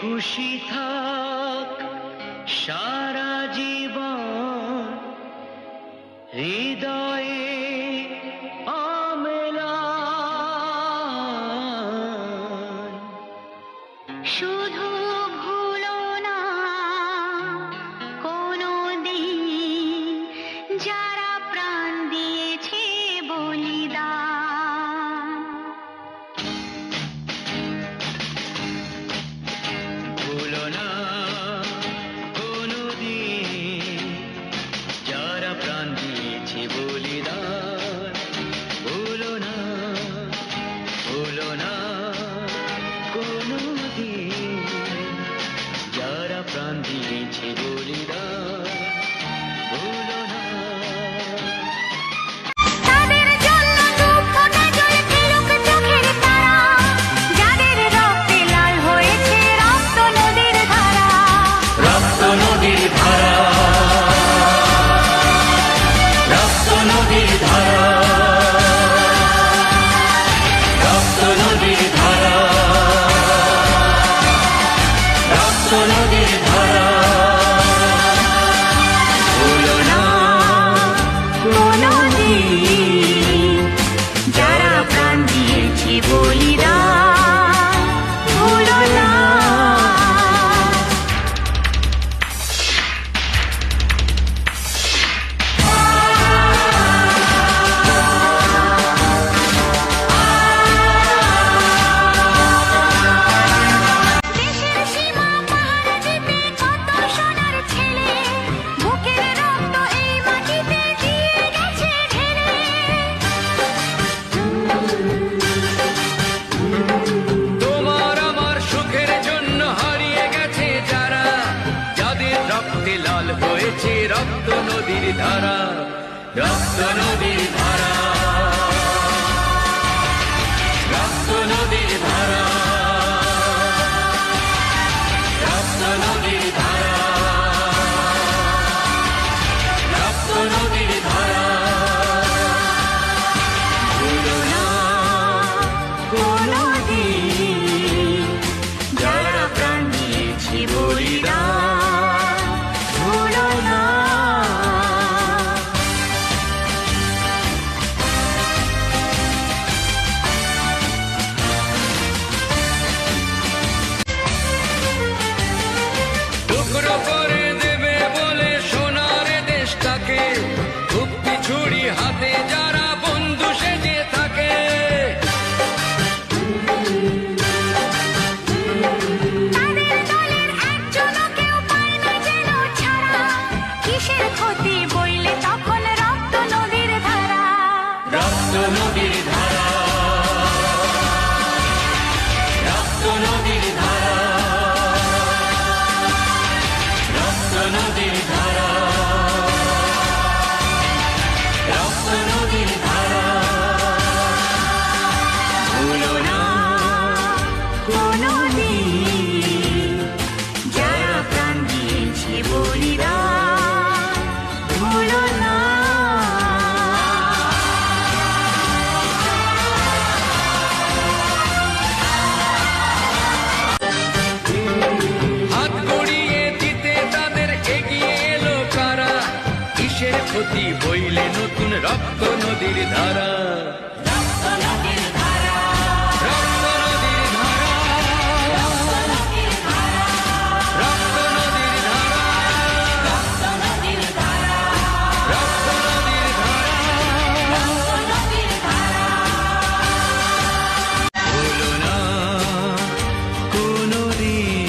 খুশি থাক সারা জীবন হৃদয়ে অম্লান। শুধু ভুলো না কোনো দিন যারা প্রাণ দিয়েছে বলিদান। ভুলো না কোনোদিন যারা প্রাণ দিয়েছে বলিদান। ভুলো না কোনোদিন যারা প্রাণ দিয়েছে বলিদান। ভুলো না। তাদের জন্য দু ফোঁটা জল ফেলুক চোখের তারা, যাদের রক্তে লাল হয়েছে রক্ত নদীর ধারা। রক্ত নদীর ধারা, রক্ত নদীর ধারা, রক্ত নদীর ধারা, রক্ত নদীর ধারা। ভুলো না কোনোদিন যারা প্রাণ দিয়েছে বলিদান। ভুলো না। দেশের সীমা পাহাড় দিতে কত সোনার ছেলে, বুকের রক্ত এই মাটিতে দিয়ে গেছে ঢেলে। তোমার আমার সুখের জন্য হারিয়ে গেছে যারা, যাদের রক্তে লাল হয়েছে রক্ত নদীর ধারা। রক্ত নদীর ধারা, রক্ত নদীর ধারা, রক্ত নদীর ধারা, রক্ত নদীর ধারা। ভুলো না কোনোদিন যারা প্রাণ দিয়েছে বলিদান। ভুলো না। টুকরো করে দেবে বলে সোনার দেশটাকে, মুক্তি ছুরি হাতে যারা বন্ধু সেজে থাকে। তাদের দলের একজনও কেউ পায় না যেন ছাড়া, কিসের ক্ষতি বইলে তখন রক্ত নদীর ধারা। রক্ত নদীর ধারা, রক্ত নদীর ধারা, রক্ত নদীর ধারা, রক্ত নদীর ধারা। ভুলো না কোনোদিন যারা প্রাণ দিয়েছে বলিদান। ভুলো না। হাত গড়িয়ে দিতে তাদের এগিয়ে এলো কারা, কিসের ক্ষতি বইলে নতুন রক্ত নদীর ধারা। রক্ত নদীর ধারা, রক্ত নদীর ধারা, রক্ত নদীর ধারা, রক্ত নদীর ধারা, রক্ত নদীর ধারা, রক্ত নদীর ধারা, রক্ত নদীর ধারা। ভুলো না কোনোদিন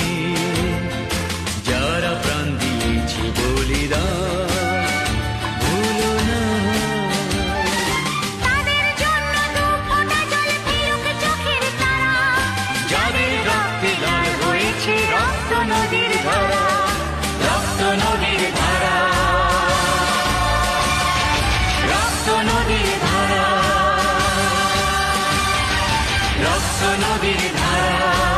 যারা প্রাণ দিয়েছে বলিদান। ভুলো না। তাদের জন্য দু ফোঁটা জল ফেলুক চোখের তারা, যাদের রক্তে লাল হয়েছে রক্ত নদীর ধারা। রক্ত নদীর ধারা, রক্ত নদীর ধারা, রক্ত নদীর ধারা।